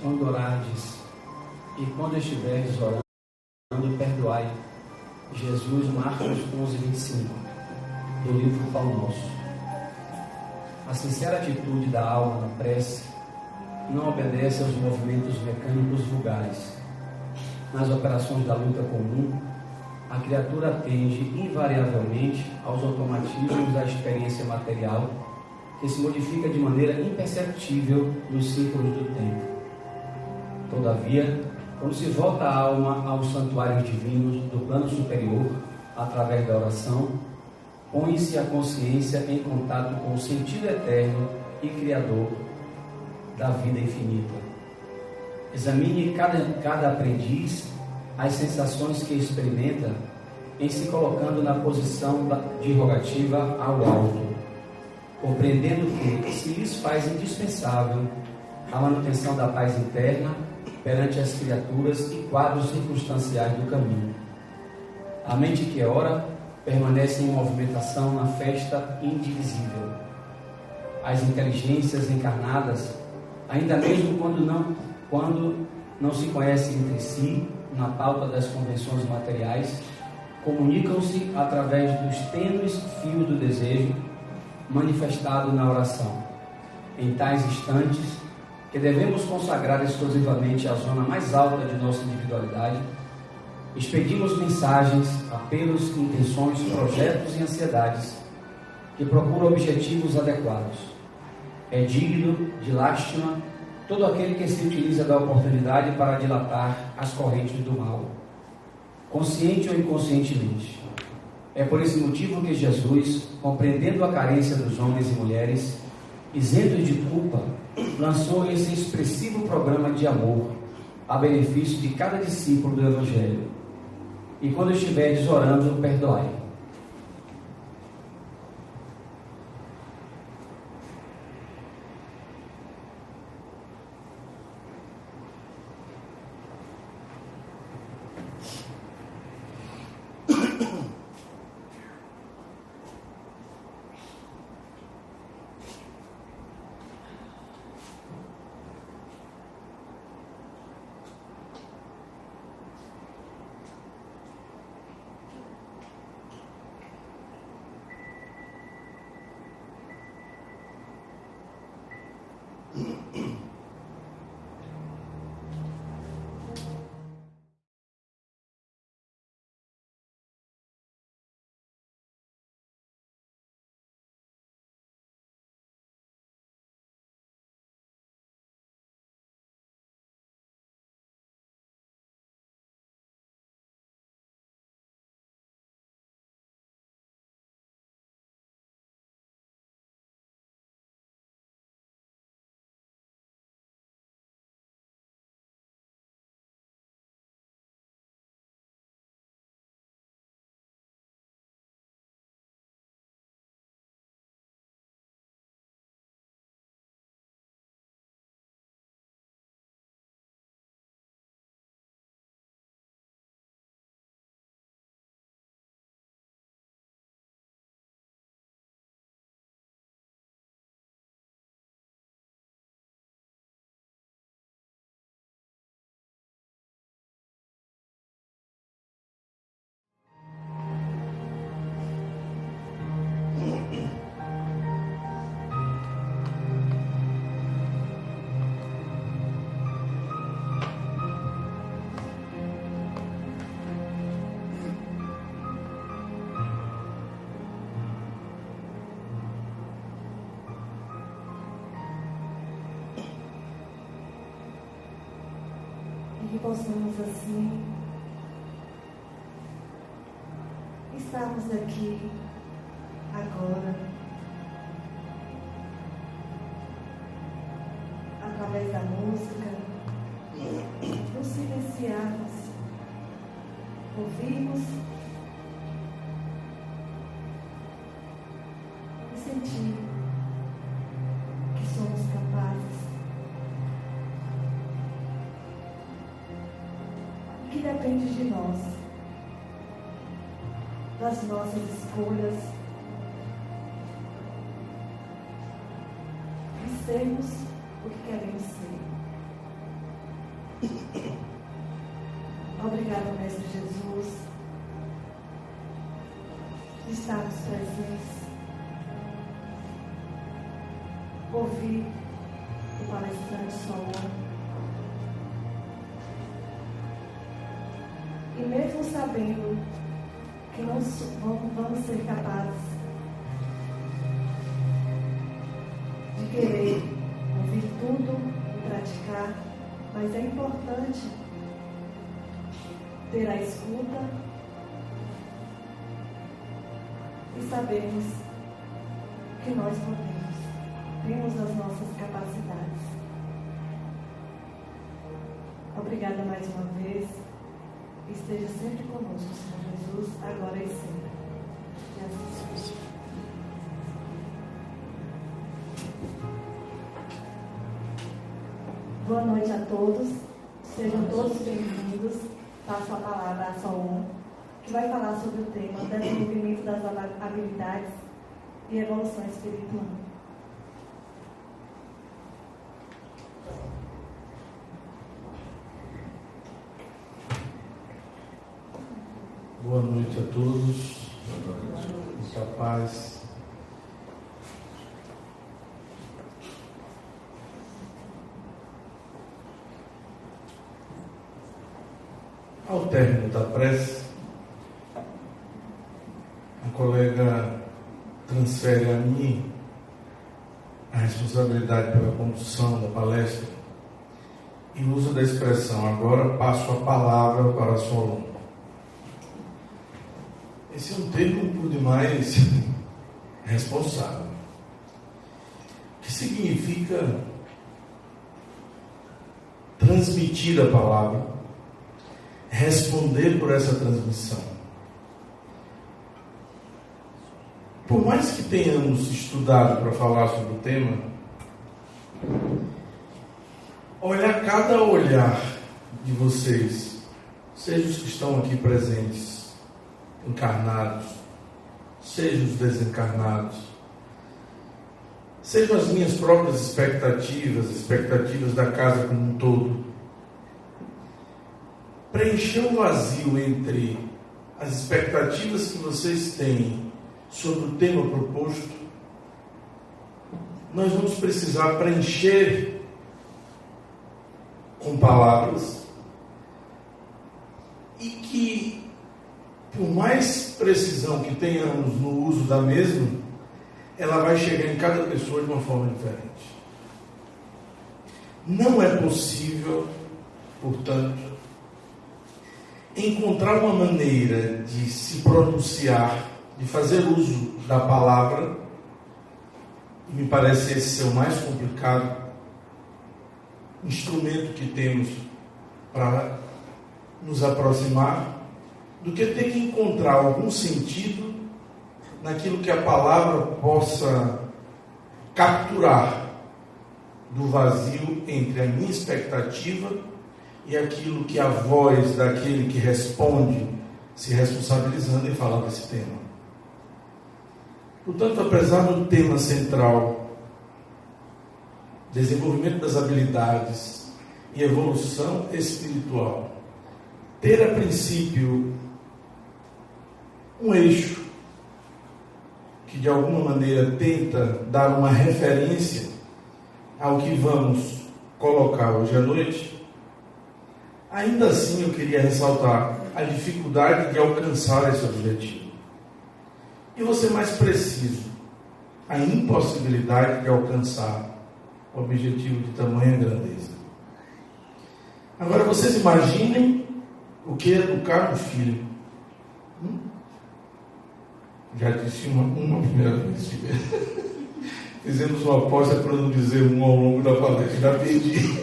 quando orardes e quando estiverdes orando, perdoai. Jesus, Marcos 11:25, do livro Pão Nosso. A sincera atitude da alma na prece não obedece aos movimentos mecânicos vulgares. Nas operações da luta comum, a criatura atende invariavelmente aos automatismos da experiência material, que se modifica de maneira imperceptível nos círculos do tempo. Todavia, quando se volta a alma aos santuários divinos do plano superior, através da oração, põe-se a consciência em contato com o sentido eterno e criador da vida infinita. Examine cada aprendiz as sensações que experimenta em se colocando na posição de rogativa ao alto, compreendendo que se lhes faz indispensável a manutenção da paz interna perante as criaturas e quadros circunstanciais do caminho. A mente que ora permanece em movimentação na festa indivisível. As inteligências encarnadas, ainda mesmo quando não se conhecem entre si, na pauta das convenções materiais, comunicam-se através dos tênues fios do desejo manifestado na oração. Em tais instantes, que devemos consagrar exclusivamente à zona mais alta de nossa individualidade, expedimos mensagens, apelos, intenções, projetos e ansiedades que procuram objetivos adequados. É digno de lástima todo aquele que se utiliza da oportunidade para dilatar as correntes do mal, consciente ou inconscientemente. É por esse motivo que Jesus, compreendendo a carência dos homens e mulheres, isentos de culpa, lançou esse expressivo programa de amor a benefício de cada discípulo do Evangelho. E quando estiverdes orando, perdoai. Que possamos assim estarmos aqui agora, através da música, nos silenciarmos, ouvirmos e sentir que somos capazes, que depende de nós, das nossas escolhas, de sermos o que queremos ser. Obrigada, Mestre Jesus, por estarmos presentes, ouvir o palestrante Solon. E mesmo sabendo que não vamos ser capazes de querer ouvir tudo e praticar, mas é importante ter a escuta e sabermos que nós temos as nossas capacidades. Obrigada mais uma vez. Esteja sempre conosco, Senhor Jesus, agora e sempre. Que assim seja. Boa noite a todos. Sejam todos bem-vindos. Passo a palavra a Solon, que vai falar sobre o tema desenvolvimento das habilidades e evolução espiritual. Boa noite a todos. Muita paz. Ao término da prece, a colega transfere a mim a responsabilidade pela condução da palestra e usa da expressão: agora passo a palavra para Solon. Esse é um termo por demais responsável, que significa transmitir a palavra, responder por essa transmissão. Por mais que tenhamos estudado para falar sobre o tema, olhar cada olhar de vocês, seja os que estão aqui presentes, encarnados, sejam os desencarnados, sejam as minhas próprias expectativas da casa como um todo, preencher o vazio entre as expectativas que vocês têm sobre o tema proposto. Nós vamos precisar preencher com palavras, e que, por mais precisão que tenhamos no uso da mesma, ela vai chegar em cada pessoa de uma forma diferente. Não é possível, portanto, encontrar uma maneira de se pronunciar, de fazer uso da palavra, e me parece esse ser o mais complicado instrumento que temos para nos aproximar, do que ter que encontrar algum sentido naquilo que a palavra possa capturar do vazio entre a minha expectativa e aquilo que a voz daquele que responde, se responsabilizando em falar desse tema. Portanto, apesar do tema central, desenvolvimento das habilidades e evolução espiritual, ter a princípio um eixo que de alguma maneira tenta dar uma referência ao que vamos colocar hoje à noite, ainda assim eu queria ressaltar a dificuldade de alcançar esse objetivo. E vou ser mais preciso, a impossibilidade de alcançar o objetivo de tamanha grandeza. Agora vocês imaginem o que é educar um filho. Já disse uma primeira vez. Fizemos uma aposta para não dizer um ao longo da palestra. Já perdi.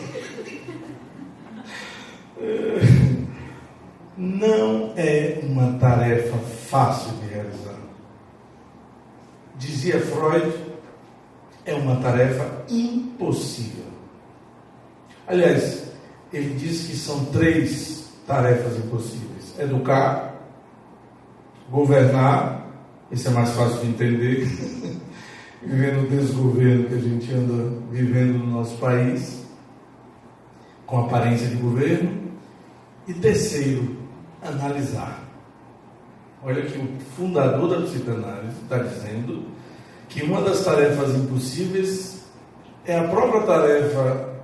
Não é uma tarefa fácil de realizar. Dizia Freud, é uma tarefa impossível. Aliás, ele diz que são 3 tarefas impossíveis: educar, governar, isso é mais fácil de entender, vivendo o desgoverno que a gente anda vivendo no nosso país, com aparência de governo. E terceiro, analisar. Olha que o fundador da psicanálise está dizendo que uma das tarefas impossíveis é a própria tarefa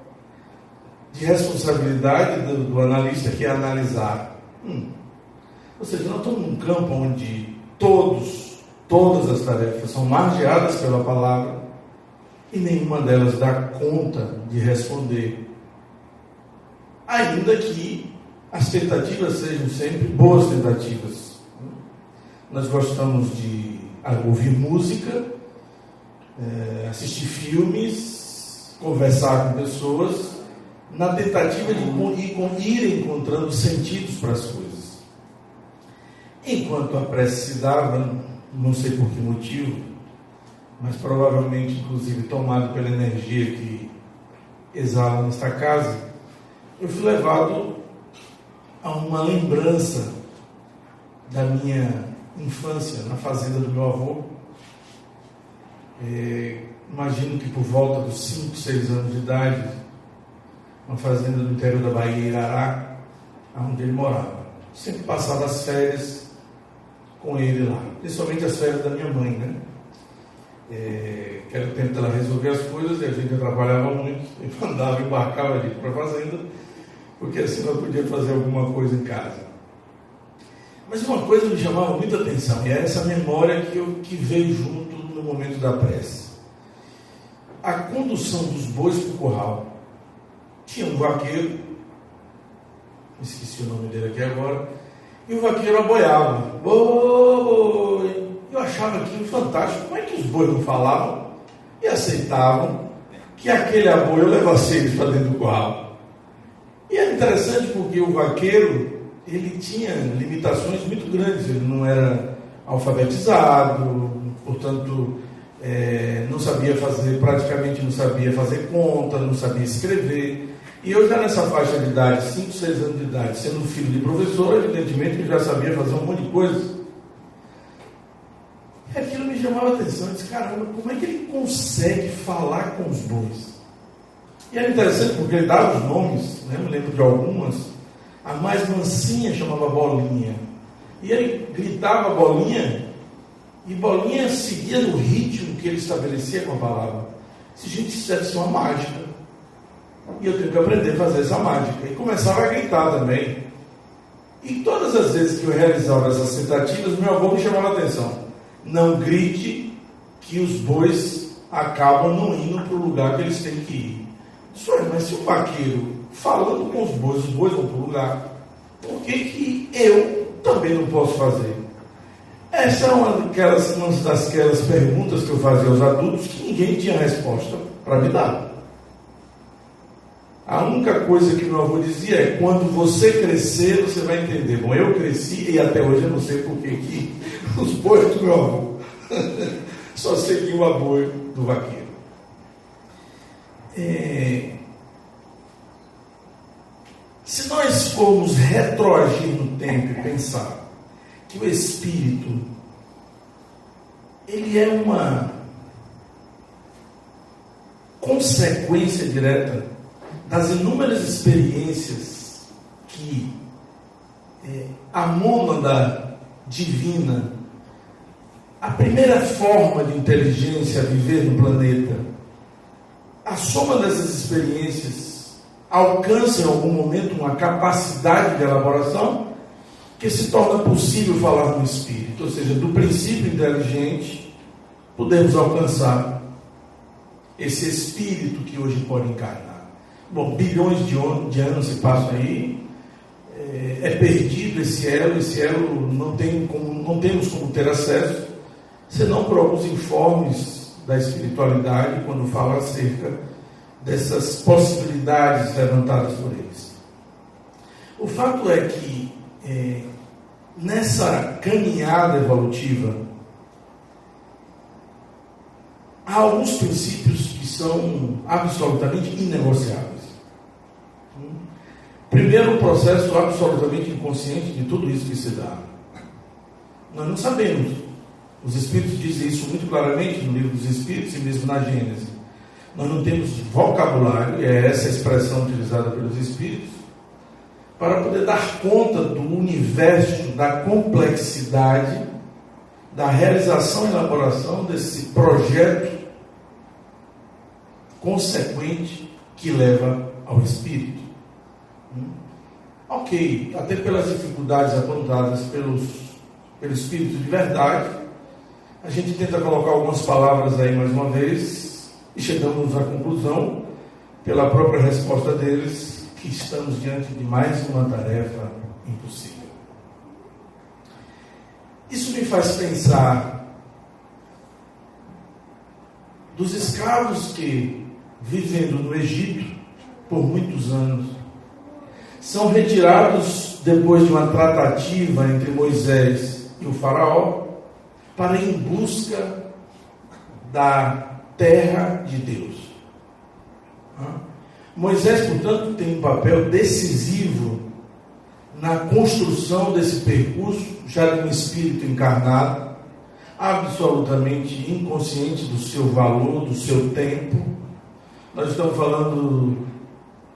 de responsabilidade do analista, que é analisar. Ou seja, nós estamos num campo onde todas as tarefas são margeadas pela palavra e nenhuma delas dá conta de responder, ainda que as tentativas sejam sempre boas tentativas. Nós gostamos de ouvir música, assistir filmes, conversar com pessoas, na tentativa de ir encontrando sentidos para as coisas. Enquanto a prece se dava, não sei por que motivo, mas provavelmente, inclusive, tomado pela energia que exala nesta casa, eu fui levado a uma lembrança da minha infância na fazenda do meu avô. Imagino que por volta dos 5, 6 anos de idade, uma fazenda do interior da Bahia, Irará, onde ele morava. Sempre passava as férias com ele lá, principalmente as férias da minha mãe, né? Que era o tempo dela resolver as coisas e a gente trabalhava muito, ele andava, embarcava ali para a fazenda, porque assim não podia fazer alguma coisa em casa. Mas uma coisa me chamava muita atenção, e é essa memória que veio junto no momento da prece. A condução dos bois para o curral. Tinha um vaqueiro, esqueci o nome dele aqui agora, e o vaqueiro aboiava. Boi! Eu achava aquilo fantástico. Como é que os bois não falavam e aceitavam que aquele aboio levasse eles para dentro do curral? E é interessante porque o vaqueiro, ele tinha limitações muito grandes. Ele não era alfabetizado, portanto, praticamente não sabia fazer conta, não sabia escrever. E eu já nessa faixa de idade, 5, 6 anos de idade, sendo filho de professor, evidentemente que já sabia fazer um monte de coisa. E aquilo me chamava a atenção. Eu disse, caramba, como é que ele consegue falar com os bois? E era interessante porque ele dava os nomes, né? Eu me lembro de algumas. A mais mansinha chamava Bolinha. E ele gritava Bolinha, e Bolinha seguia no ritmo que ele estabelecia com a palavra. Se a gente fizesse uma mágica, e eu tenho que aprender a fazer essa mágica. E começava a gritar também. E todas as vezes que eu realizava essas tentativas, meu avô me chamava a atenção. Não grite, que os bois acabam não indo para o lugar que eles têm que ir. Mas se o vaqueiro falando com os bois vão para o lugar, por que eu também não posso fazer? Essa é uma daquelas perguntas que eu fazia aos adultos que ninguém tinha resposta para me dar. A única coisa que meu avô dizia é: quando você crescer, você vai entender. Bom, eu cresci e até hoje eu não sei por que os bois do meu avô só seguiam o aboio do vaqueiro. Se nós formos retroagir no tempo e pensar que o Espírito, ele é uma consequência direta das inúmeras experiências que a mônada divina, a primeira forma de inteligência a viver no planeta, a soma dessas experiências alcança em algum momento uma capacidade de elaboração que se torna possível falar no Espírito. Ou seja, do princípio inteligente podemos alcançar esse Espírito que hoje pode encarnar. Bom, bilhões de anos se passam aí, é perdido esse elo não temos como ter acesso, senão por alguns informes da espiritualidade, quando fala acerca dessas possibilidades levantadas por eles. O fato é que, nessa caminhada evolutiva, há alguns princípios que são absolutamente inegociáveis. Primeiro, um processo absolutamente inconsciente de tudo isso que se dá. Nós não sabemos. Os Espíritos dizem isso muito claramente no livro dos Espíritos e mesmo na Gênese. nós não temos vocabulário, e é essa a expressão utilizada pelos Espíritos, para poder dar conta do universo, da complexidade, da realização e elaboração desse projeto consequente que leva ao Espírito. Ok, até pelas dificuldades apontadas pelo Espírito de verdade, a gente tenta colocar algumas palavras aí mais uma vez e chegamos à conclusão, pela própria resposta deles, que estamos diante de mais uma tarefa impossível. Isso me faz pensar dos escravos que, vivendo no Egito por muitos anos, são retirados depois de uma tratativa entre Moisés e o faraó para ir em busca da terra de Deus. Moisés, portanto, tem um papel decisivo na construção desse percurso, já de um espírito encarnado, absolutamente inconsciente do seu valor, do seu tempo. Nós estamos falando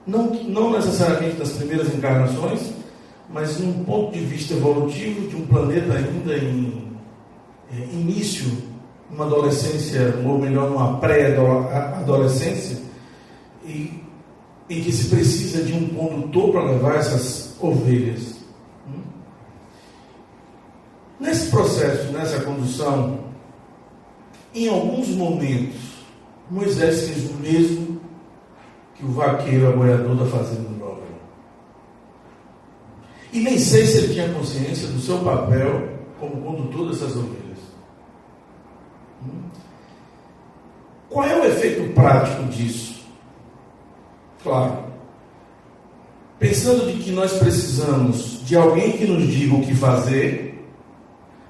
não necessariamente das primeiras encarnações, mas num ponto de vista evolutivo de um planeta ainda em início, uma adolescência, ou melhor, uma pré-adolescência, em que se precisa de um condutor para levar essas ovelhas. Nesse processo, nessa condução, em alguns momentos, Moisés fez o mesmo que o vaqueiro aboiador da fazenda do Róbalo. E nem sei se ele tinha consciência do seu papel como condutor dessas ovelhas. Qual é o efeito prático disso? Claro, pensando de que nós precisamos de alguém que nos diga o que fazer,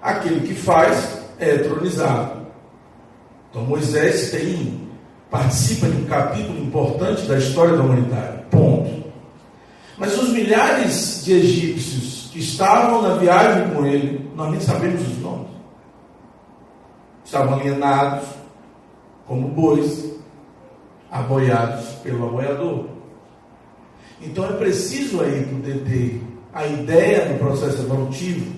aquele que faz é etronizado. Então Moisés participa de um capítulo importante da história da humanidade, ponto. Mas os milhares de egípcios que estavam na viagem com ele, nós nem sabemos os nomes. Estavam alienados como bois, aboiados pelo aboiador. Então é preciso aí poder ter a ideia do processo evolutivo,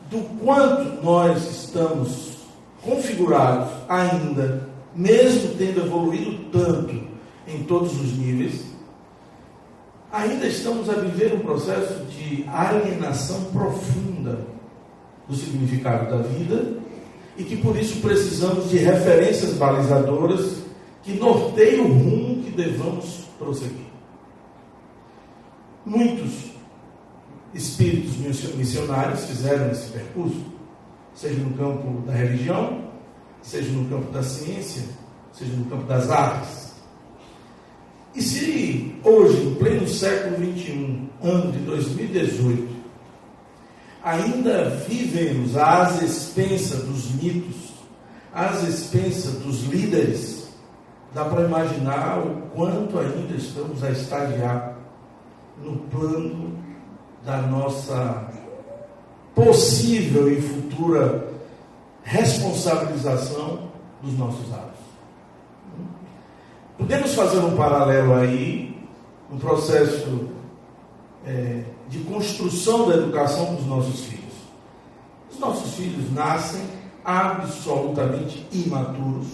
do quanto nós estamos configurados ainda, mesmo tendo evoluído tanto em todos os níveis, ainda estamos a viver um processo de alienação profunda do significado da vida, e que por isso precisamos de referências balizadoras que norteiem o rumo que devamos prosseguir. Muitos espíritos missionários fizeram esse percurso, seja no campo da religião, seja no campo da ciência, seja no campo das artes. E se hoje, em pleno século XXI, ano de 2018, ainda vivemos às expensas dos mitos, às expensas dos líderes, dá para imaginar o quanto ainda estamos a estagiar no plano da nossa possível e futura responsabilização dos nossos atos. Podemos fazer um paralelo aí, um processo de construção da educação dos nossos filhos. Os nossos filhos nascem absolutamente imaturos,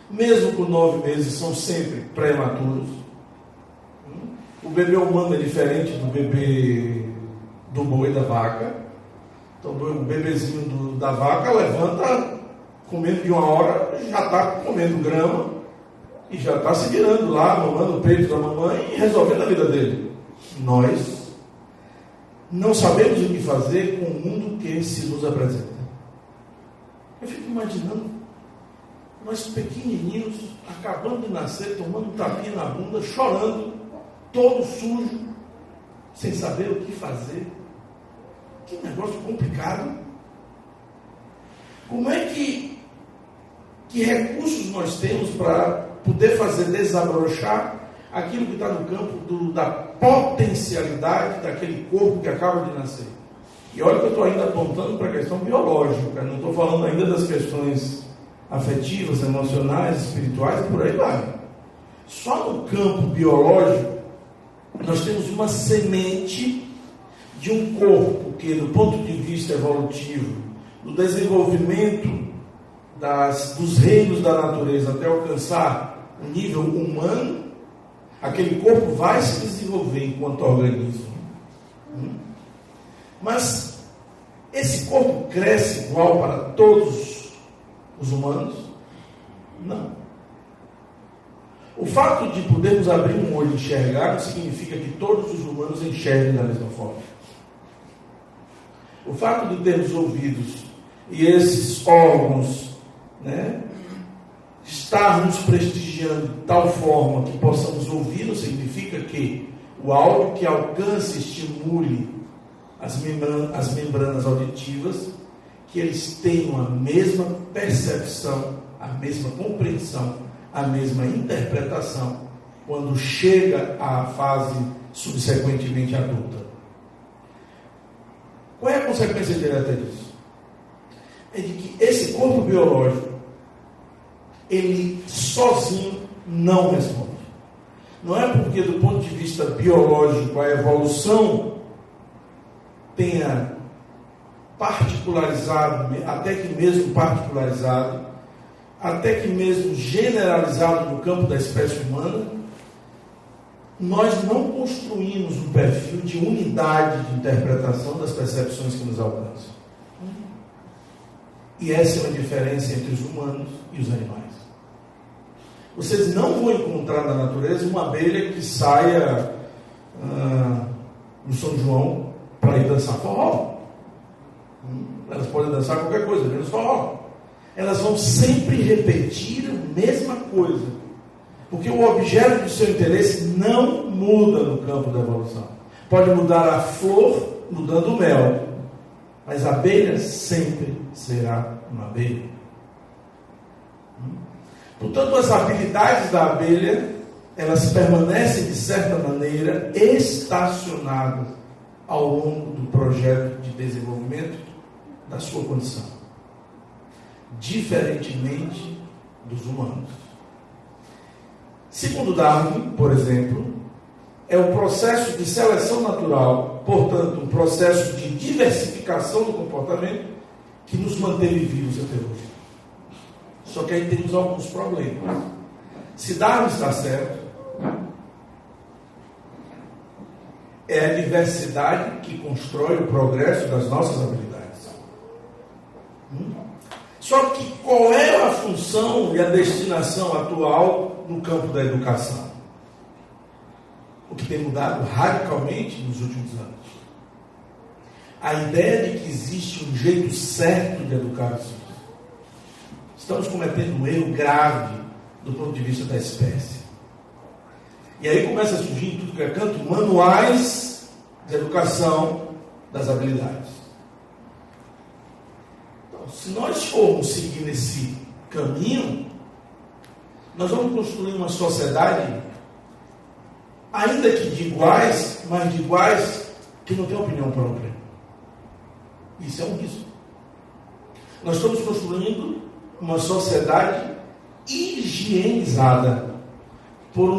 mesmo com 9 meses são sempre prematuros. O bebê humano é diferente do bebê do boi e da vaca. Então o bebezinho da vaca levanta comendo de 1 hora, já está comendo grama e já está se virando lá, mamando o peito da mamãe e resolvendo a vida dele. Nós não sabemos o que fazer com o mundo que se nos apresenta. Eu fico imaginando nós pequenininhos, acabando de nascer, tomando um tapinha na bunda, chorando, todo sujo, sem saber o que fazer. Que negócio complicado. Como é que recursos nós temos para poder fazer desabrochar aquilo que está no campo da potencialidade daquele corpo que acaba de nascer? E olha que eu estou ainda apontando para a questão biológica, não estou falando ainda das questões afetivas, emocionais, espirituais, e por aí vai. Só no campo biológico, nós temos uma semente de um corpo que, do ponto de vista evolutivo, do desenvolvimento dos reinos da natureza até alcançar o nível humano, aquele corpo vai se desenvolver enquanto organismo. Mas esse corpo cresce igual para todos os humanos? Não. O fato de podermos abrir um olho e enxergar não significa que todos os humanos enxerguem da mesma forma. O fato de termos ouvidos e esses órgãos, estar nos prestigiando de tal forma que possamos ouvir, não significa que o áudio que alcance e estimule as membranas auditivas, que eles tenham a mesma percepção, a mesma compreensão, a mesma interpretação, quando chega à fase subsequentemente adulta. Qual é a consequência direta disso? É de que esse corpo biológico, ele sozinho não responde. Não é porque, do ponto de vista biológico, a evolução tenha particularizado, até que mesmo particularizado, até que mesmo generalizado no campo da espécie humana, nós não construímos um perfil de unidade de interpretação das percepções que nos alcançam. E essa é uma diferença entre os humanos e os animais. Vocês não vão encontrar na natureza uma abelha que saia no São João para ir dançar forró. Elas podem dançar qualquer coisa, menos forró. Elas vão sempre repetir a mesma coisa, porque o objeto do seu interesse não muda no campo da evolução. Pode mudar a flor mudando o mel, mas a abelha sempre será uma abelha. Portanto, as habilidades da abelha, elas permanecem de certa maneira estacionadas ao longo do projeto de desenvolvimento da sua condição, diferentemente dos humanos. Segundo Darwin, por exemplo, é o processo de seleção natural, portanto, um processo de diversificação do comportamento que nos manteve vivos até hoje. Só que aí temos alguns problemas. Se Darwin está certo, é a diversidade que constrói o progresso das nossas habilidades. Só que qual é a função e a destinação atual no campo da educação? O que tem mudado radicalmente nos últimos anos. A ideia de que existe um jeito certo de educar os filhos. Estamos cometendo um erro grave do ponto de vista da espécie. E aí começa a surgir tudo que é canto, manuais de educação das habilidades. Então, se nós formos seguir nesse caminho, nós vamos construir uma sociedade, ainda que de iguais, mas de iguais que não têm opinião própria. Isso é um risco. Nós estamos construindo uma sociedade higienizada por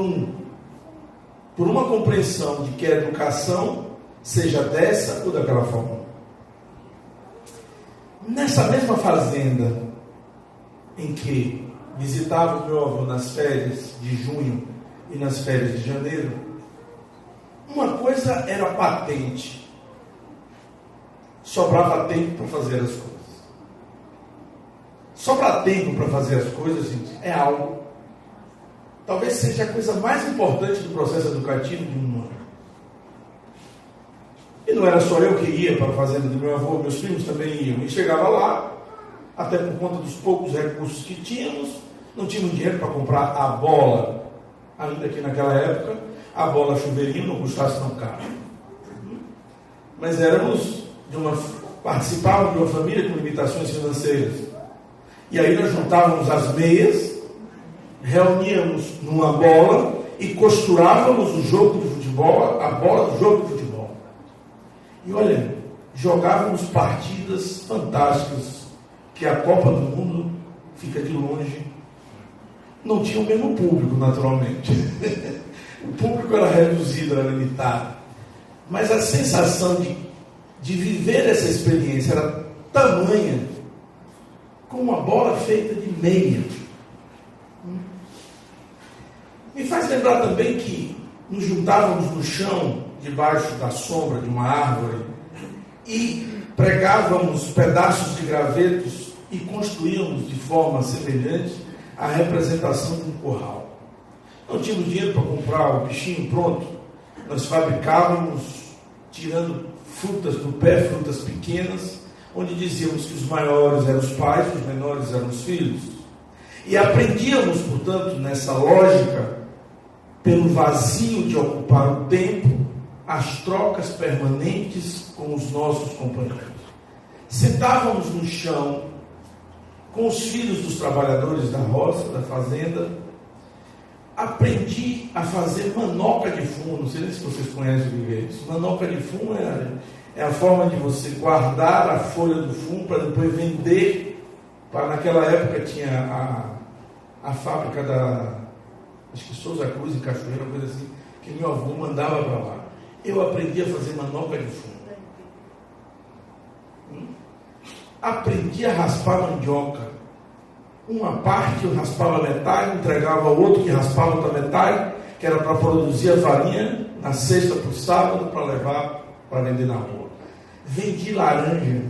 uma compreensão de que a educação seja dessa ou daquela forma. Nessa mesma fazenda em que visitava o meu avô nas férias de junho e nas férias de janeiro, uma coisa era patente: sobrava tempo para fazer as coisas. Sobrar tempo para fazer as coisas, gente, é algo, talvez seja a coisa mais importante do processo educativo de um ano. E não era só eu que ia para a fazenda do meu avô, meus primos também iam. E chegava lá, até por conta dos poucos recursos que tínhamos, não tínhamos dinheiro para comprar a bola. Ainda que naquela época, a bola chuveirinho não custasse tão caro. Mas participávamos de uma família com limitações financeiras. E aí nós juntávamos as meias, reuníamos numa bola e costurávamos o jogo de futebol, a bola do jogo de futebol. E olha, jogávamos partidas fantásticas, que a Copa do Mundo fica de longe não tinha o mesmo público, naturalmente. O público era reduzido, era limitado. Mas a sensação de viver essa experiência era tamanha, como uma bola feita de meia. Me faz lembrar também que nos juntávamos no chão, debaixo da sombra de uma árvore, e pregávamos pedaços de gravetos e construíamos de forma semelhante a representação de um curral. Não tínhamos dinheiro para comprar o bichinho pronto. Nós fabricávamos, tirando frutas do pé, frutas pequenas, onde dizíamos que os maiores eram os pais, os menores eram os filhos. E aprendíamos, portanto, nessa lógica, pelo vazio de ocupar o tempo, as trocas permanentes com os nossos companheiros. Sentávamos no chão com os filhos dos trabalhadores da roça, da fazenda. Aprendi a fazer manoca de fumo. Não sei nem se vocês conhecem o que é isso. Manoca de fumo é a forma de você guardar a folha do fumo para depois vender. Naquela época tinha a fábrica acho que Souza Cruz, em Cachoeira, uma coisa assim, que meu avô mandava para lá. Eu aprendi a fazer manoca de fumo. Aprendi a raspar mandioca. Uma parte eu raspava metade, entregava ao outro que raspava outra metade, que era para produzir a farinha na sexta para o sábado, para levar para vender na rua. Vendi laranja,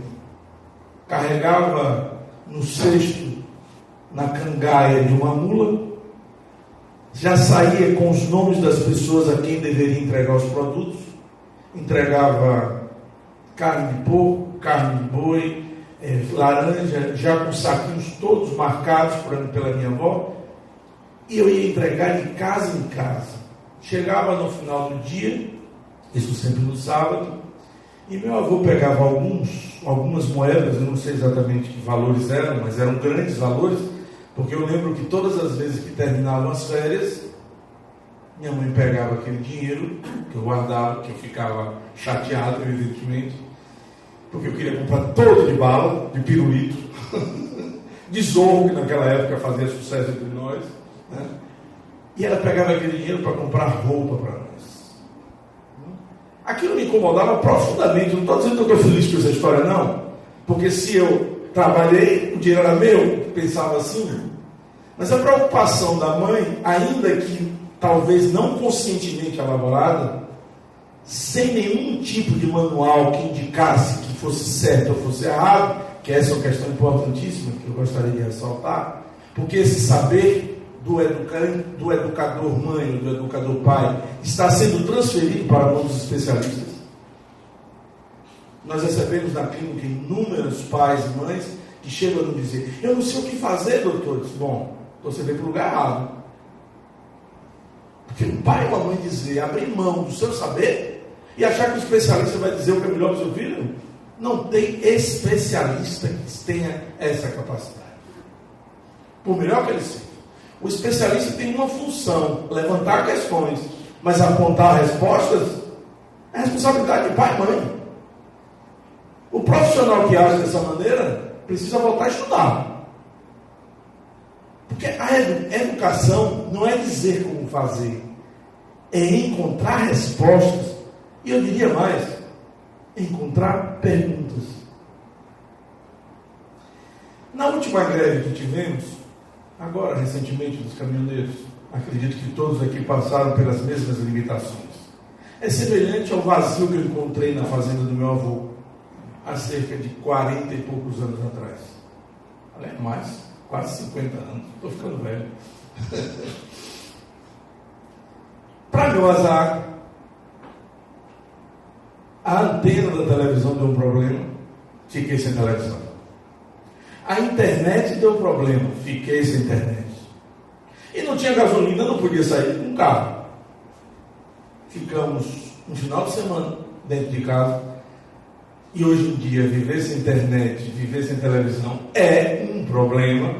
carregava no cesto, na cangaia de uma mula, já saía com os nomes das pessoas a quem deveria entregar os produtos, entregava carne de porco, carne de boi, laranja, já com saquinhos todos marcados pela minha avó, e eu ia entregar de casa em casa. Chegava no final do dia, isso sempre no sábado, e meu avô pegava algumas moedas, eu não sei exatamente que valores eram, mas eram grandes valores, porque eu lembro que todas as vezes que terminavam as férias, minha mãe pegava aquele dinheiro que eu guardava, que eu ficava chateado, evidentemente, porque eu queria comprar todo de bala, de pirulito, de zorro, que naquela época fazia sucesso entre nós, né? E ela pegava aquele dinheiro para comprar roupa para nós. Aquilo me incomodava profundamente. Não estou dizendo que eu estou feliz com essa história, não, porque se eu trabalhei, o dinheiro era meu, pensava assim. Mas a preocupação da mãe, ainda que talvez não conscientemente elaborada, sem nenhum tipo de manual que indicasse que fosse certo ou fosse errado, que essa é uma questão importantíssima que eu gostaria de ressaltar, porque esse saber do educador mãe ou do educador pai está sendo transferido para a mão dos especialistas. Nós recebemos na clínica inúmeros pais e mães que chegam a nos dizer: eu não sei o que fazer, doutor. Bom, você veio para o lugar errado. Porque um pai ou uma mãe dizer, abrir mão do seu saber e achar que o especialista vai dizer o que é melhor para o seu filho, não tem especialista que tenha essa capacidade. Por melhor que ele seja. O especialista tem uma função: levantar questões, mas apontar respostas é responsabilidade de pai e mãe. O profissional que age dessa maneira precisa voltar a estudar. Porque a educação não é dizer como fazer, é encontrar respostas. E eu diria mais, encontrar perguntas. Na última greve que tivemos, agora recentemente, dos caminhoneiros, acredito que todos aqui passaram pelas mesmas limitações. É semelhante ao vazio que eu encontrei na fazenda do meu avô, há cerca de 40 e poucos anos atrás. Além mais, quase 50 anos. Estou ficando velho. Para meu azar, a antena da televisão deu um problema, fiquei sem televisão. A internet deu problema, fiquei sem internet. E não tinha gasolina, não podia sair com um carro. Ficamos um final de semana dentro de casa. E hoje em dia, viver sem internet, viver sem televisão é um problema.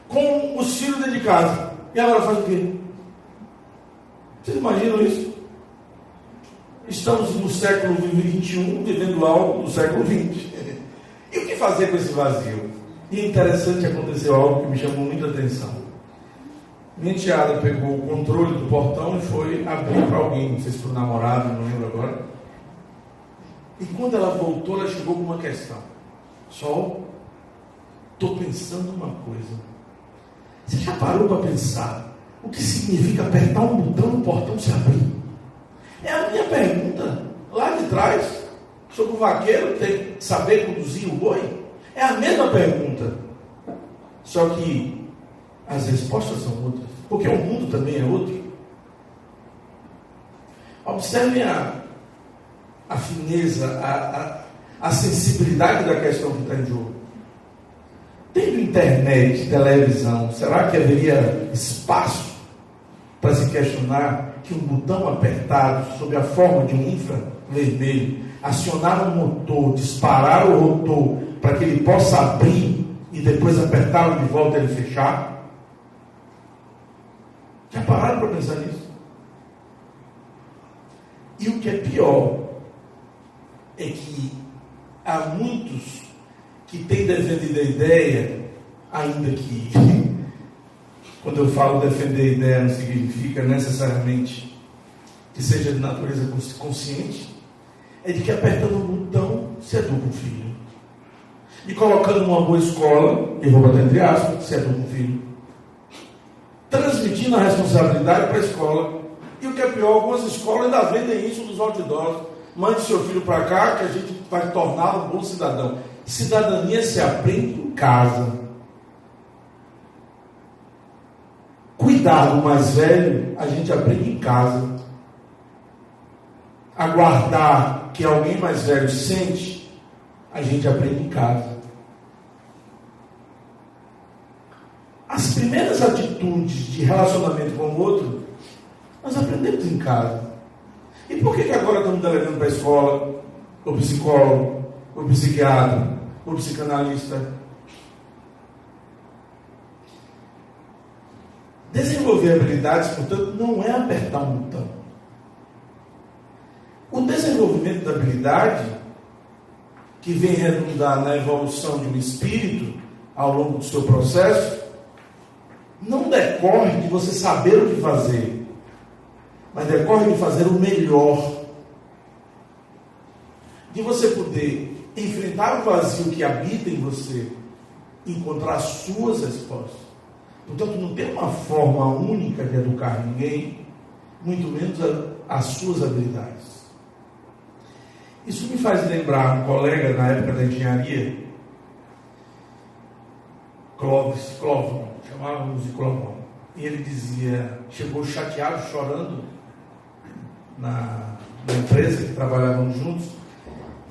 Com os filhos dentro de casa. E agora faz o quê? Vocês imaginam isso? Estamos no século XXI, vivendo algo do século XX. E o que fazer com esse vazio? E é interessante, aconteceu algo que me chamou muita atenção. Minha enteada pegou o controle do portão e foi abrir para alguém, não sei se para o namorado, não lembro agora. E quando ela voltou, ela chegou com uma questão. Sol, estou pensando uma coisa. Você já parou para pensar o que significa apertar um botão e o portão se abrir? É a minha pergunta lá de trás, sobre o vaqueiro ter que saber conduzir o boi. É a mesma pergunta. Só que as respostas são outras, porque o mundo também é outro. Observem a fineza, a sensibilidade da questão que está em jogo. Tendo internet, televisão, será que haveria espaço para se questionar que um botão apertado, sob a forma de um infravermelho, acionar o motor, disparar o rotor, para que ele possa abrir e depois apertá-lo de volta e ele fechar? Já pararam para pensar nisso? E o que é pior é que há muitos que têm defendido a ideia, ainda que quando eu falo defender a ideia não significa necessariamente que seja de natureza consciente, é de que apertando o botão se educa um filho. E colocando numa boa escola, e vou botar entre aspas, se educa um filho. Transmitindo a responsabilidade para a escola. E o que é pior, algumas escolas ainda vendem isso nos outdoors. Mande seu filho para cá que a gente vai torná-lo um bom cidadão. Cidadania se aprende em casa. Cuidar do mais velho, a gente aprende em casa. Aguardar que alguém mais velho sente, a gente aprende em casa. As primeiras atitudes de relacionamento com o outro, nós aprendemos em casa. E por que agora estamos levando para a escola o psicólogo, o psiquiatra, o psicanalista? Desenvolver habilidades, portanto, não é apertar um botão. O desenvolvimento da habilidade, que vem redundar na evolução de um espírito ao longo do seu processo, não decorre de você saber o que fazer, mas decorre de fazer o melhor. De você poder enfrentar o vazio que habita em você, encontrar as suas respostas. Portanto, não tem uma forma única de educar ninguém, muito menos as suas habilidades. Isso me faz lembrar um colega na época da engenharia, Clóvis, chamávamos de Clovão. E ele dizia, chegou chateado, chorando na empresa que trabalhávamos juntos,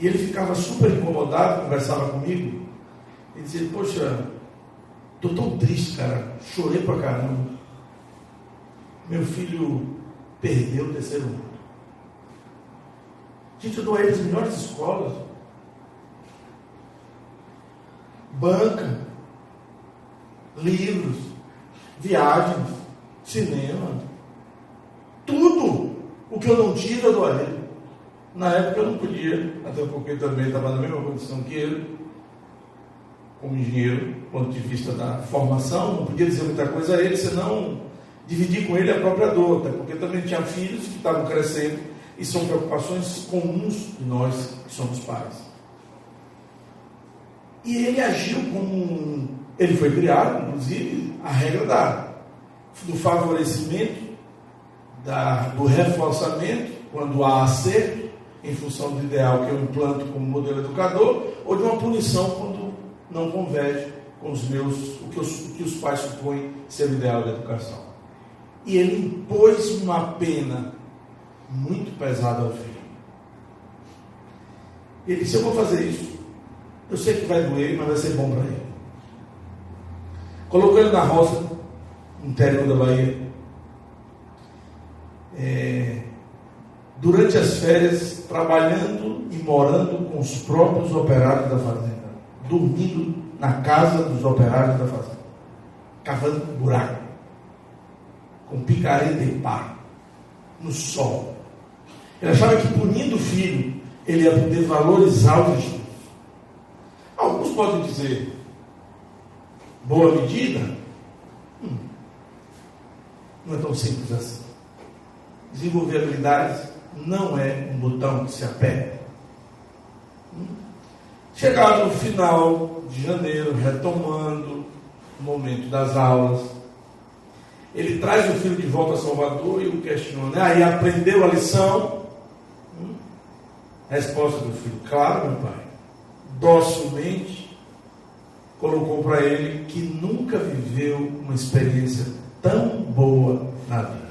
e ele ficava super incomodado, conversava comigo, e dizia, poxa, estou tão triste, cara, chorei pra caramba. Meu filho perdeu o terceiro ano. Gente, eu dou a ele as melhores escolas, banca, livros, viagens, cinema, tudo o que eu não tive eu dou a ele. Na época eu não podia, até porque também estava na mesma condição que ele, como engenheiro, do ponto de vista da formação, não podia dizer muita coisa a ele, senão dividir com ele a própria dor, até porque também tinha filhos que estavam crescendo, e são preocupações comuns de nós que somos pais. E ele agiu como ele foi criado, inclusive, a regra do favorecimento, do reforçamento, quando há acerto, em função do ideal que eu implanto como modelo educador, ou de uma punição quando não converge com o que os pais supõem ser o ideal da educação. E ele impôs uma pena muito pesada ao filho. Ele disse, eu vou fazer isso, eu sei que vai doer, mas vai ser bom para ele. Colocou ele na roça, no interior da Bahia. Durante as férias, trabalhando e morando com os próprios operários da fazenda, dormindo na casa dos operários da fazenda, cavando um buraco, com picareta e pá, no sol. Ele achava que punindo o filho, ele ia poder valorizar os estudos. Alguns podem dizer, boa medida? Não é tão simples assim. Desenvolver habilidades não é um botão que se aperta. Chegado no final de janeiro, retomando o momento das aulas, ele traz o filho de volta a Salvador e o questiona. Aí aprendeu a lição? Resposta do filho: claro, meu pai. Docilmente colocou para ele que nunca viveu uma experiência tão boa na vida.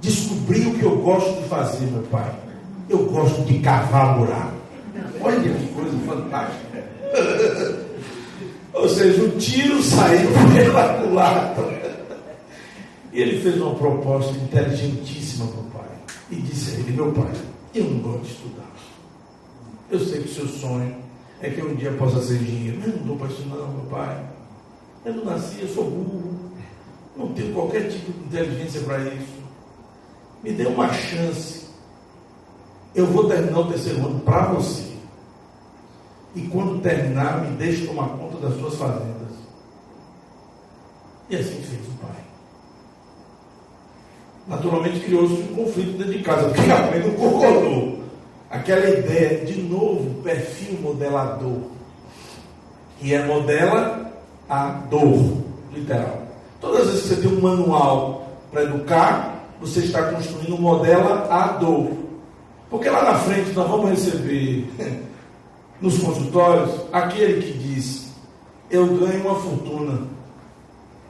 Descobri o que eu gosto de fazer, meu pai. Eu gosto de cavar buraco. Olha que coisa fantástica. Ou seja, o tiro saiu pela culatra. E ele fez uma proposta inteligentíssima para o pai. E disse a ele: meu pai, eu não gosto de estudar. Eu sei que o seu sonho é que eu um dia possa ser engenheiro. Mas eu não dou para isso não, meu pai. Eu não nasci, eu sou burro. Não tenho qualquer tipo de inteligência para isso. Me dê uma chance. Eu vou terminar o terceiro ano para você. E quando terminar, me deixe tomar conta das suas fazendas. E assim fez o pai. Naturalmente criou-se um conflito dentro de casa, porque a mãe não concordou. Aquela ideia, de novo, perfil modelador. E é modela a dor, literal. Todas as vezes que você tem um manual para educar, você está construindo um modela a dor. Porque lá na frente nós vamos receber nos consultórios aquele que diz: eu ganho uma fortuna,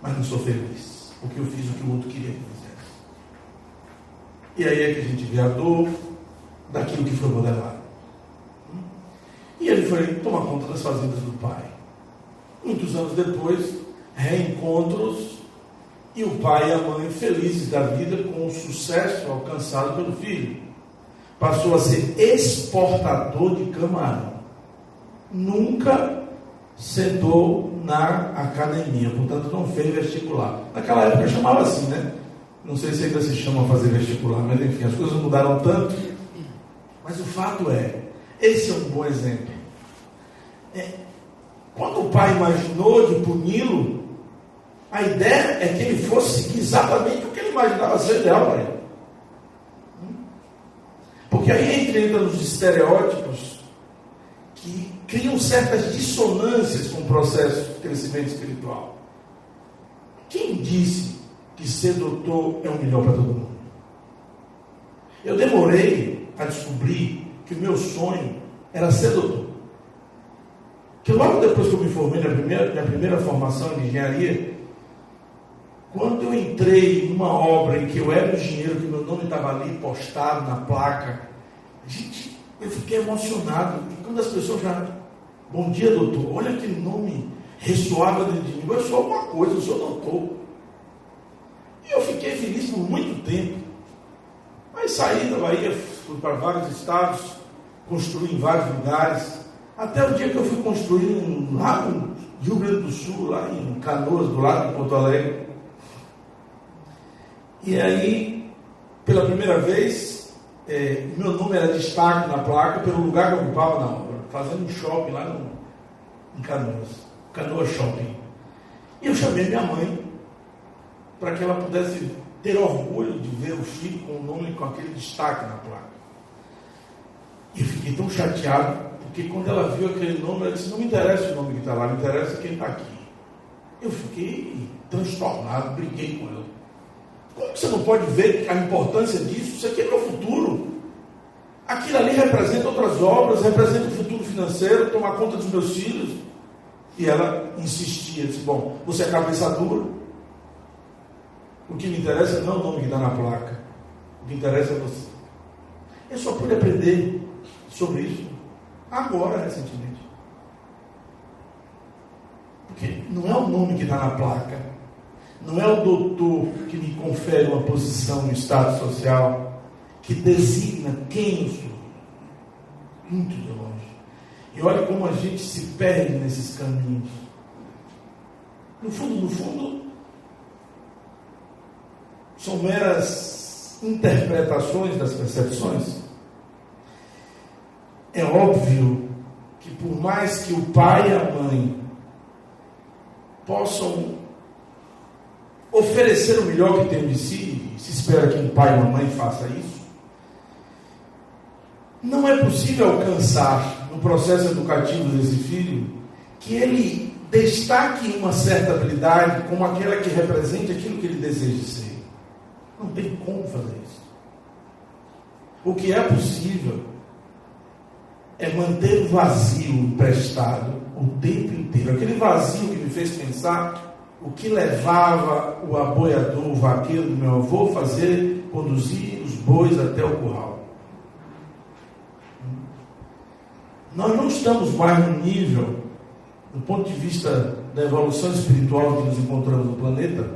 mas não sou feliz, porque eu fiz o que o outro queria que eu fizesse. E aí é que a gente vê a dor daquilo que foi modelado. E ele foi tomar conta das fazendas do pai. Muitos anos depois, reencontros, e o pai e a mãe felizes da vida com o sucesso alcançado pelo filho. Passou a ser exportador de camarão. Nunca sentou na academia, portanto não fez vestibular. Naquela época chamava assim, né? Não sei se ainda se chama fazer vestibular, mas enfim, as coisas mudaram tanto. Mas o fato é, esse é um bom exemplo. Quando o pai imaginou de puni-lo, a ideia é que ele fosse seguir exatamente o que ele imaginava ser ideal para ele. Porque aí a gente entra nos estereótipos que criam certas dissonâncias com o processo de crescimento espiritual. Quem disse que ser doutor é o melhor para todo mundo? Eu demorei a descobrir que o meu sonho era ser doutor. Que logo depois que eu me formei na minha primeira formação de engenharia, quando eu entrei numa obra em que eu era engenheiro, que meu nome estava ali postado na placa, gente, eu fiquei emocionado. E quando as pessoas já, bom dia doutor, olha aquele nome, ressoava dentro de mim, eu sou alguma coisa, eu sou doutor. E eu fiquei feliz por muito tempo. Mas saí da Bahia, fui para vários estados, construí em vários lugares, até o dia que eu fui construir lá no Rio Grande do Sul, lá em Canoas, do lado de Porto Alegre. E aí, pela primeira vez, meu nome era destaque na placa pelo lugar que eu ocupava na obra, fazendo um shopping lá em Canoas, Canoas Shopping. E eu chamei minha mãe para que ela pudesse ter orgulho de ver o filho com o nome, com aquele destaque na placa. E eu fiquei tão chateado, porque quando ela viu aquele nome, ela disse: não me interessa o nome que está lá, me interessa quem está aqui. Eu fiquei transtornado, briguei com ela. Como que você não pode ver a importância disso? Isso aqui é meu futuro. Aquilo ali representa outras obras, representa o futuro financeiro, tomar conta dos meus filhos. E ela insistia, disse: bom, você é cabeça dura. O que me interessa não é o nome que está na placa. O que interessa é você. Eu só pude aprender sobre isso agora, recentemente. Porque não é o nome que está na placa. Não é o doutor que me confere uma posição no estado social que designa quem eu sou. Muito de longe. E olha como a gente se perde nesses caminhos. No fundo, são meras interpretações das percepções. É óbvio que por mais que o pai e a mãe possam oferecer o melhor que tem de si, se espera que um pai e uma mãe faça isso, não é possível alcançar no processo educativo desse filho que ele destaque uma certa habilidade como aquela que represente aquilo que ele deseja ser. Não tem como fazer isso. O que é possível é manter o vazio emprestado o tempo inteiro. Aquele vazio que me fez pensar o que levava o aboiador, o vaqueiro do meu avô fazer, conduzir os bois até o curral. Nós não estamos mais no nível, do ponto de vista da evolução espiritual que nos encontramos no planeta,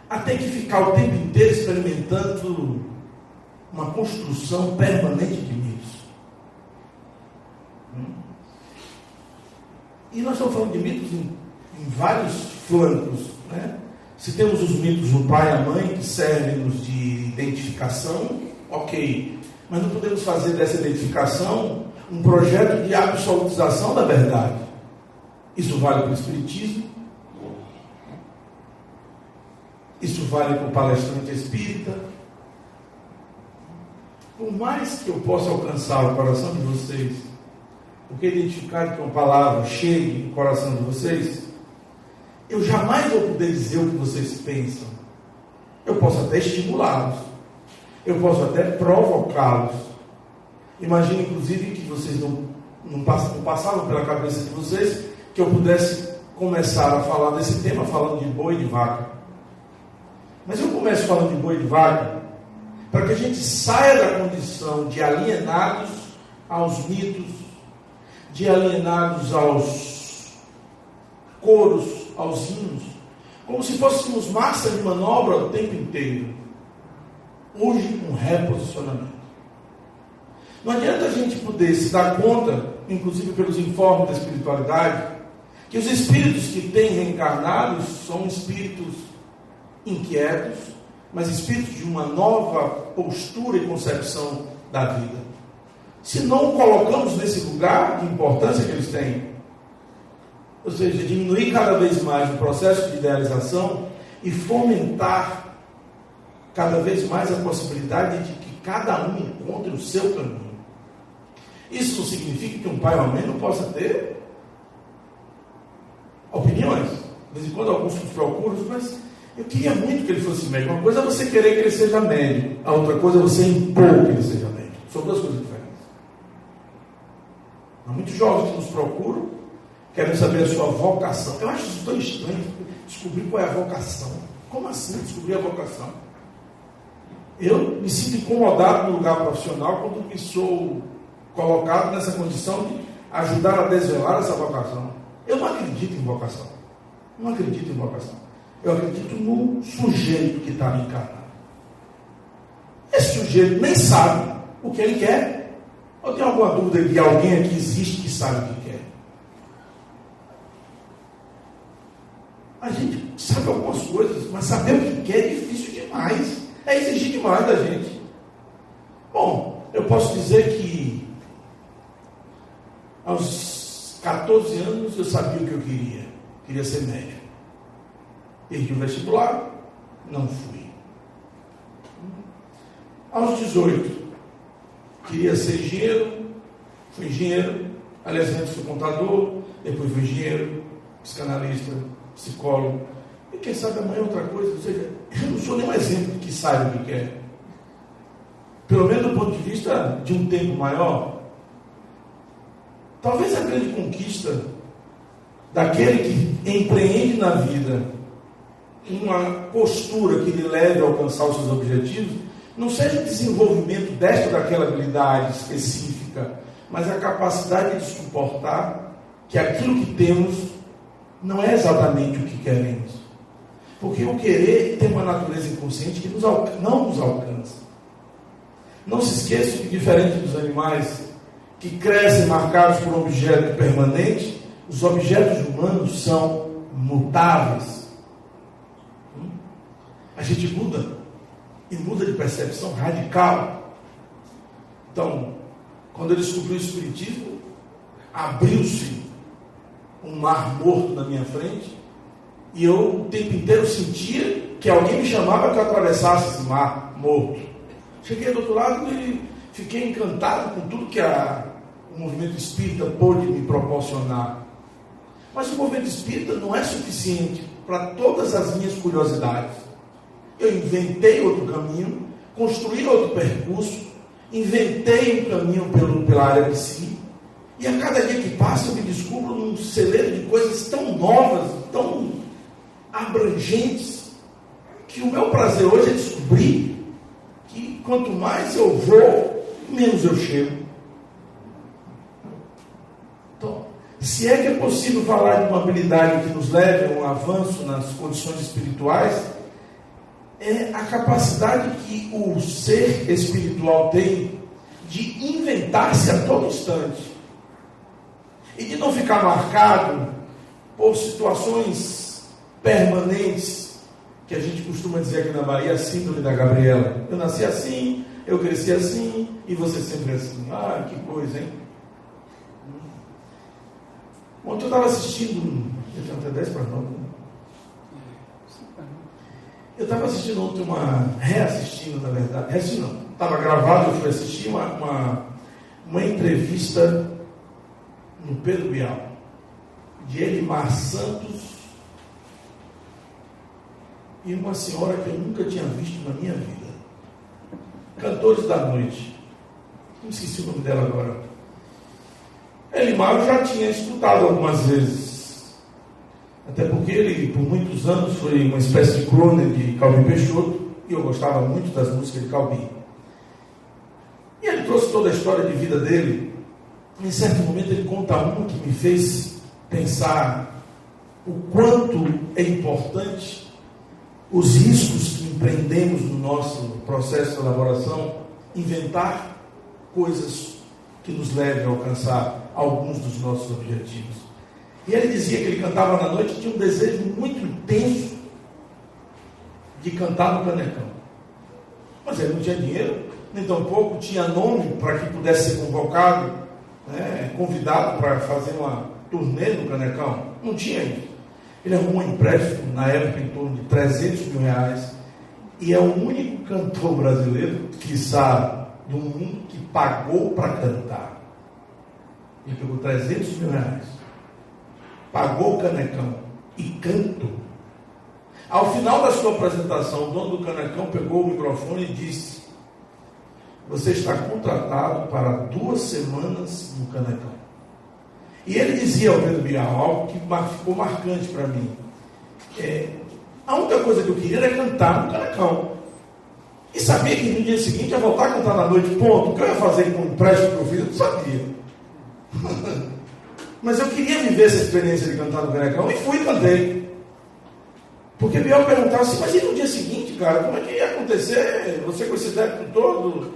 a ter que ficar o tempo inteiro experimentando uma construção permanente de mitos. E nós estamos falando de mitos em vários flancos, né? Se temos os mitos do pai e a mãe, que servem-nos de identificação, ok. Mas não podemos fazer dessa identificação um projeto de absolutização da verdade. Isso vale para o espiritismo, isso vale para o palestrante espírita. Por mais que eu possa alcançar o coração de vocês, porque identificar que uma palavra chegue no coração de vocês, eu jamais vou poder dizer o que vocês pensam. Eu posso até estimulá-los, eu posso até provocá-los. Imagine, inclusive, que vocês não passavam pela cabeça de vocês que eu pudesse começar a falar desse tema falando de boi e de vaca. Mas eu começo falando de boi e de vaca para que a gente saia da condição de alienados aos mitos, de alienados aos coros, aos hinos, como se fôssemos massa de manobra o tempo inteiro. Hoje, um reposicionamento. Não adianta a gente poder se dar conta, inclusive pelos informes da espiritualidade, que os espíritos que têm reencarnados são espíritos inquietos, mas espíritos de uma nova postura e concepção da vida. Se não colocamos nesse lugar de importância que eles têm, ou seja, diminuir cada vez mais o processo de idealização e fomentar cada vez mais a possibilidade de que cada um encontre o seu caminho. Isso não significa que um pai ou uma mãe não possa ter opiniões. De vez em quando alguns nos procuram, mas eu queria muito que ele fosse médico. Uma coisa é você querer que ele seja médico, a outra coisa é você impor que ele seja médico. São duas coisas diferentes. Há muitos jovens que nos procuram, querem saber a sua vocação. Eu acho isso tão estranho, descobrir qual é a vocação. Como assim descobrir a vocação? Eu me sinto incomodado no lugar profissional quando me sou colocado nessa condição de ajudar a desvelar essa vocação. Eu não acredito em vocação. Não acredito em vocação. Eu acredito no sujeito que está me encarnado. Esse sujeito nem sabe o que ele quer. Eu tenho alguma dúvida de alguém aqui existe que sabe o que quer? A gente sabe algumas coisas, mas saber o que quer é difícil demais. É exigir demais da gente. Bom, eu posso dizer que aos 14 anos eu sabia o que eu queria. Queria ser médico. Perdi o vestibular, não fui. Aos 18, queria ser engenheiro, fui engenheiro. Aliás, antes fui contador, depois fui engenheiro, psicanalista, psicólogo. E quem sabe amanhã outra coisa. Ou seja, eu não sou nenhum exemplo que sabe o que quer. Pelo menos do ponto de vista de um tempo maior. Talvez a grande conquista daquele que empreende na vida uma postura que lhe leve a alcançar os seus objetivos, não seja o desenvolvimento desta ou daquela habilidade específica, mas a capacidade de suportar que aquilo que temos não é exatamente o que queremos. Porque o querer tem uma natureza inconsciente que não nos alcança. Não se esqueça que, diferente dos animais que crescem marcados por um objeto permanente, os objetos humanos são mutáveis. A gente muda, e muda de percepção radical. Então, quando eu descobri o Espiritismo, abriu-se um mar morto na minha frente, E eu o tempo inteiro sentia que alguém me chamava que eu atravessasse esse mar morto. Cheguei do outro lado e fiquei encantado com tudo que o movimento espírita pôde me proporcionar. Mas o movimento espírita não é suficiente para todas as minhas curiosidades. Eu inventei outro caminho, construí outro percurso, inventei um caminho pela área de si, e a cada dia que passa eu me descubro num celeiro de coisas tão novas, tão abrangentes, que o meu prazer hoje é descobrir que quanto mais eu vou, menos eu chego. Então, se é que é possível falar de uma habilidade que nos leve a um avanço nas condições espirituais, é a capacidade que o ser espiritual tem de inventar-se a todo instante e de não ficar marcado por situações permanentes, que a gente costuma dizer aqui na Bahia, a síndrome da Gabriela. Eu nasci assim, eu cresci assim, e você sempre assim. Ah, que coisa, hein? Ontem eu estava assistindo, eu tinha até 10 para 9, né? Eu estava assistindo ontem reassistindo, na verdade, reassistindo não, estava gravado, eu fui assistir uma entrevista no Pedro Bial, de Edmar Santos e uma senhora que eu nunca tinha visto na minha vida. Cantores da Noite. Não esqueci o nome dela agora. Edmar eu já tinha escutado algumas vezes. Até porque ele, por muitos anos, foi uma espécie de crooner de Calbi Peixoto, e eu gostava muito das músicas de Calbi. E ele trouxe toda a história de vida dele. Em certo momento ele conta uma que me fez pensar o quanto é importante os riscos que empreendemos no nosso processo de elaboração, inventar coisas que nos levem a alcançar alguns dos nossos objetivos. E ele dizia que ele cantava na noite e tinha um desejo muito intenso de cantar no Canecão. Mas ele não tinha dinheiro, nem tampouco tinha nome para que pudesse ser convocado, convidado para fazer uma turnê no Canecão. Não tinha isso. Ele arrumou um empréstimo, na época, em torno de 300 mil reais, e é o único cantor brasileiro, quiçá do mundo, que pagou para cantar. Ele pegou 300 mil reais, pagou o Canecão e cantou. Ao final da sua apresentação, o dono do Canecão pegou o microfone e disse: você está contratado para 2 semanas no Canecão. E ele dizia ao Pedro Bial algo que ficou marcante para mim. A única coisa que eu queria era cantar no Canecão. E sabia que no dia seguinte ia voltar a cantar na noite, ponto. O que eu ia fazer com o empréstimo que eu fiz, eu não sabia. Mas eu queria viver essa experiência de cantar no Canecão e fui e cantei. Porque Bial perguntava assim, mas e no dia seguinte, cara, como é que ia acontecer? Você com esse débito todo?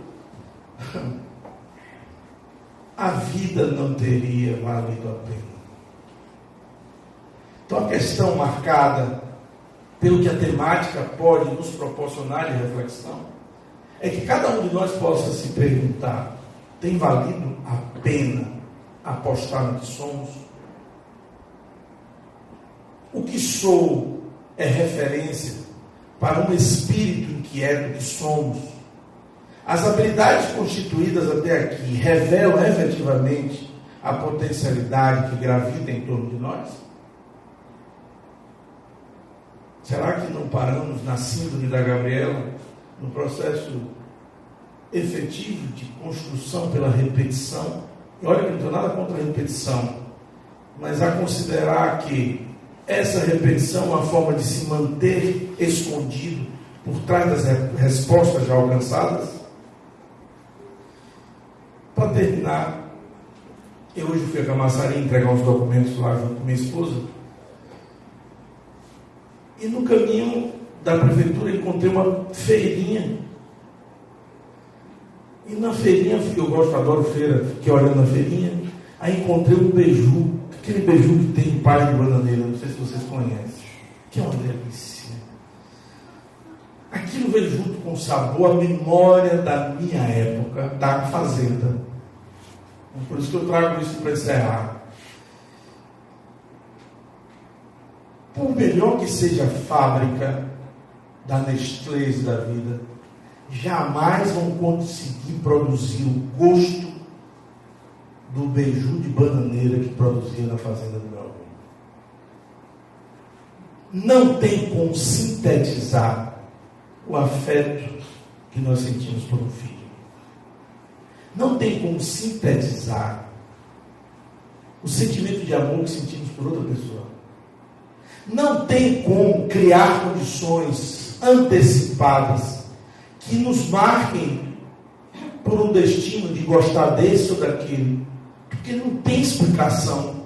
A vida não teria valido a pena. Então a questão marcada pelo que a temática pode nos proporcionar de reflexão é que cada um de nós possa se perguntar: tem valido a pena apostar no que somos? O que sou é referência para um espírito inquieto que somos? As habilidades constituídas até aqui revelam efetivamente a potencialidade que gravita em torno de nós? Será que não paramos na síndrome da Gabriela, no processo efetivo de construção pela repetição? E olha que não tenho nada contra a repetição, mas a considerar que essa repetição é uma forma de se manter escondido por trás das respostas já alcançadas? Para terminar, eu hoje fui a Camaçari entregar uns documentos lá junto com minha esposa, e no caminho da prefeitura encontrei uma feirinha. E na feirinha, adoro feira, fiquei olhando na feirinha, aí encontrei um beiju, aquele beiju que tem palha de bananeira, não sei se vocês conhecem, que é uma delícia. Aquilo veio junto com o sabor, a memória da minha época, da fazenda. Por isso que eu trago isso para encerrar. por melhor que seja a fábrica da Nestlé da vida, jamais vão conseguir produzir o gosto do beiju de bananeira que produzia na fazenda do meu avô. Não tem como sintetizar o afeto que nós sentimos por um filho. Não tem como sintetizar o sentimento de amor que sentimos por outra pessoa. Não tem como criar condições antecipadas que nos marquem por um destino de gostar desse ou daquele, porque não tem explicação.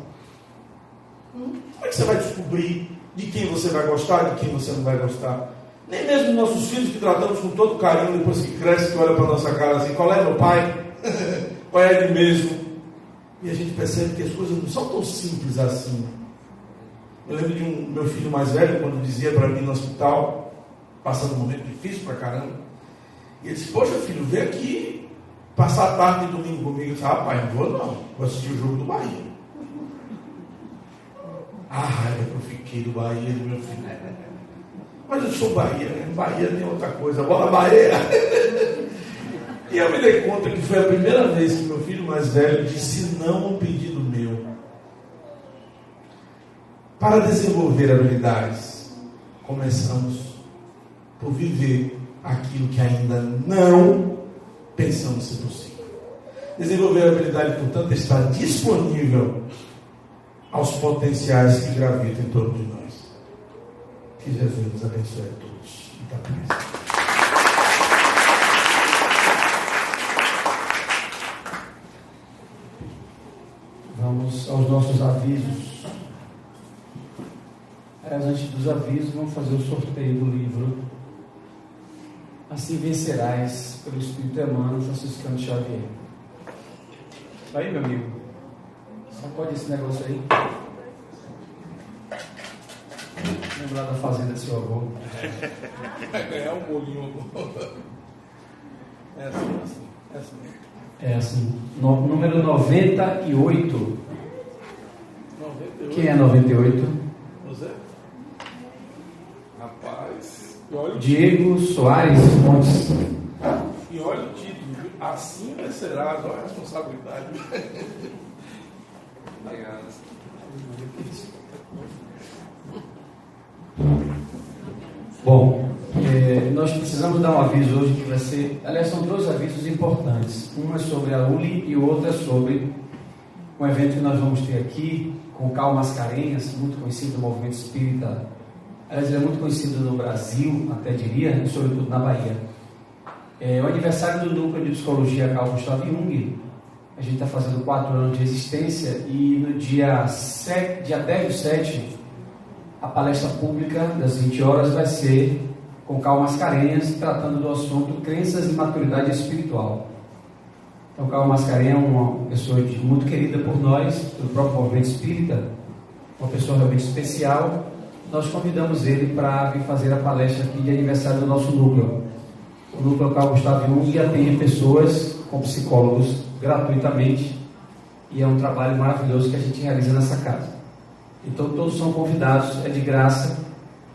Como é que você vai descobrir de quem você vai gostar, de quem você não vai gostar? Nem mesmo nossos filhos, que tratamos com todo carinho, depois que cresce, que olha para a nossa cara assim, qual é meu pai? Qual é ele mesmo? E a gente percebe que as coisas não são tão simples assim. Eu lembro de meu filho mais velho, quando dizia para mim no hospital, passando um momento difícil pra caramba, e ele disse, poxa filho, vem aqui passar a tarde de domingo comigo. Eu disse, rapaz, não vou assistir o jogo do Bahia. A raiva que eu fiquei do Bahia, do meu filho. Mas eu sou Bahia, né? Bahia tem outra coisa, bola Bahia. E eu me dei conta que foi a primeira vez que meu filho mais velho disse não a um pedido meu. Para desenvolver habilidades, começamos por viver aquilo que ainda não pensamos ser possível. Desenvolver a habilidade, portanto, está disponível aos potenciais que gravitam em torno de nós. Que Jesus nos abençoe a todos. Muita paz. Vamos aos nossos avisos. Antes dos avisos, vamos fazer o sorteio do livro Assim Vencerás, pelo Espírito Emmanuel, Franciscano Xavier. Aí, meu amigo, sacode esse negócio aí. Lembrar da fazenda do seu avô. Vai ganhar um bolinho. É assim. É assim. Número 98. 98. Quem é 98? Você? Rapaz. Diego Soares Montes. E olha o título, viu? Assim vencerás, olha a responsabilidade. Obrigado. Bom, nós precisamos dar um aviso hoje que vai ser... Aliás, são dois avisos importantes. Um é sobre a ULI e o outro é sobre um evento que nós vamos ter aqui com o Carl Mascarenhas, muito conhecido no movimento espírita. Aliás, ele é muito conhecido no Brasil, até diria, e sobretudo na Bahia. É o aniversário do Núcleo de Psicologia Carl Gustav Jung. A gente está fazendo 4 anos de existência e no dia 10/7, a palestra pública das 20 horas vai ser com Carl Mascarenhas, tratando do assunto Crenças e Maturidade Espiritual. Então, Carl Mascarenhas é uma pessoa muito querida por nós, pelo próprio movimento espírita, uma pessoa realmente especial. Nós convidamos ele para vir fazer a palestra aqui de aniversário do nosso núcleo. O núcleo Carl Gustav Jung atende pessoas com psicólogos gratuitamente e é um trabalho maravilhoso que a gente realiza nessa casa. Então todos são convidados, é de graça.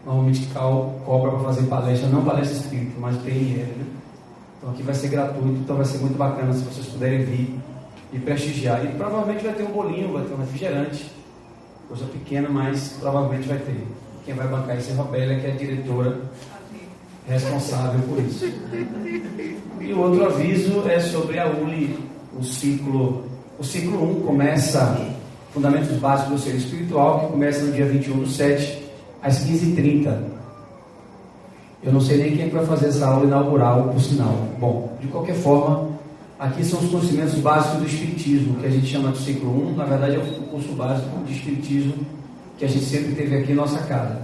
Normalmente Carl cobra para fazer palestra, não palestra espírita, mas PNL, né? Então aqui vai ser gratuito, então vai ser muito bacana se vocês puderem vir e prestigiar. E provavelmente vai ter um bolinho, vai ter um refrigerante, coisa pequena, mas provavelmente vai ter. Quem vai bancar isso é a Robélia, que é a diretora responsável por isso. E o outro aviso é sobre a ULI, o ciclo 1 começa Fundamentos Básicos do Ser Espiritual, que começa no dia 21/7, às 15h30. Eu não sei nem quem vai fazer essa aula inaugural, por sinal. Bom, de qualquer forma, aqui são os conhecimentos básicos do Espiritismo, que a gente chama de ciclo 1, na verdade é o curso básico de Espiritismo que a gente sempre teve aqui em nossa casa.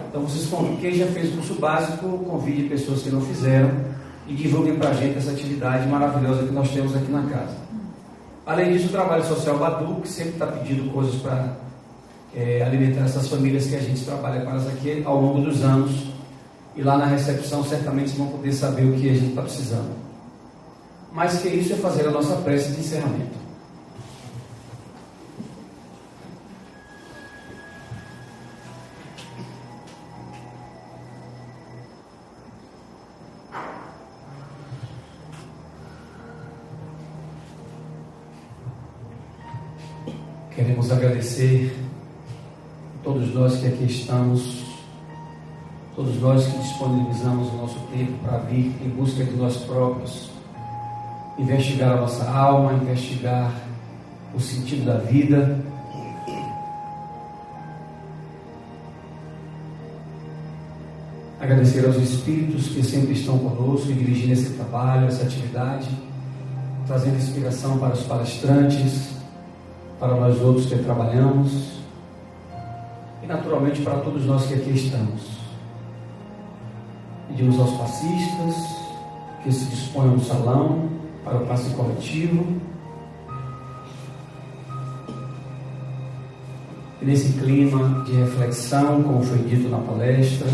Então, quem já fez o curso básico, convide pessoas que não fizeram e divulguem para a gente essa atividade maravilhosa que nós temos aqui na casa. Além disso, o trabalho social Badu, que sempre está pedindo coisas para alimentar essas famílias que a gente trabalha com elas aqui ao longo dos anos. E lá na recepção, certamente vocês vão poder saber o que a gente está precisando. Mais que isso é fazer a nossa prece de encerramento. Queremos agradecer a todos nós que aqui estamos, todos nós que disponibilizamos o nosso tempo para vir em busca de nós próprios, investigar a nossa alma, investigar o sentido da vida. Agradecer aos Espíritos que sempre estão conosco e dirigindo esse trabalho, essa atividade, trazendo inspiração para os palestrantes, para nós outros que trabalhamos e naturalmente para todos nós que aqui estamos. Pedimos aos passistas que se disponham no salão para o passe coletivo. E nesse clima de reflexão, como foi dito na palestra,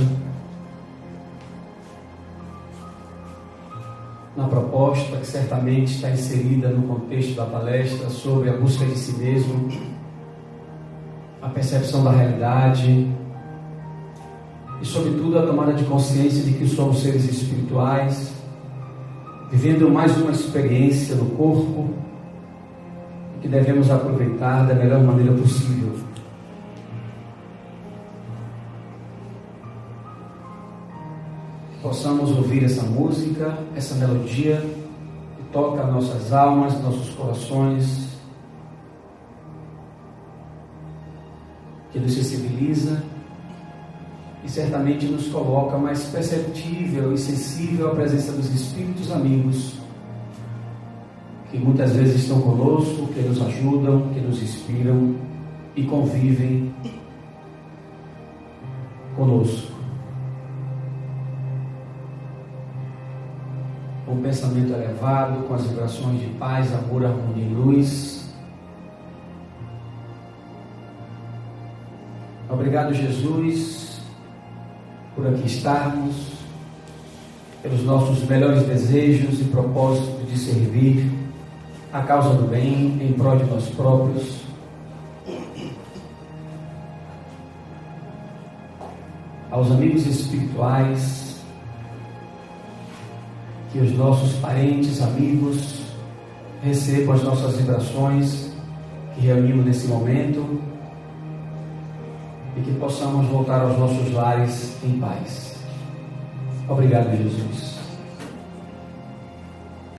na proposta que certamente está inserida no contexto da palestra sobre a busca de si mesmo, a percepção da realidade e, sobretudo, a tomada de consciência de que somos seres espirituais, vivendo mais uma experiência no corpo e que devemos aproveitar da melhor maneira possível. Possamos ouvir essa música, essa melodia que toca nossas almas, nossos corações, que nos sensibiliza e certamente nos coloca mais perceptível e sensível à presença dos Espíritos amigos, que muitas vezes estão conosco, que nos ajudam, que nos inspiram e convivem conosco. Com um pensamento elevado, com as vibrações de paz, amor, harmonia e luz. Obrigado, Jesus, por aqui estarmos, pelos nossos melhores desejos e propósitos de servir a causa do bem em prol de nós próprios. Aos amigos espirituais, que os nossos parentes, amigos, recebam as nossas vibrações que reunimos nesse momento e que possamos voltar aos nossos lares em paz. Obrigado, Jesus.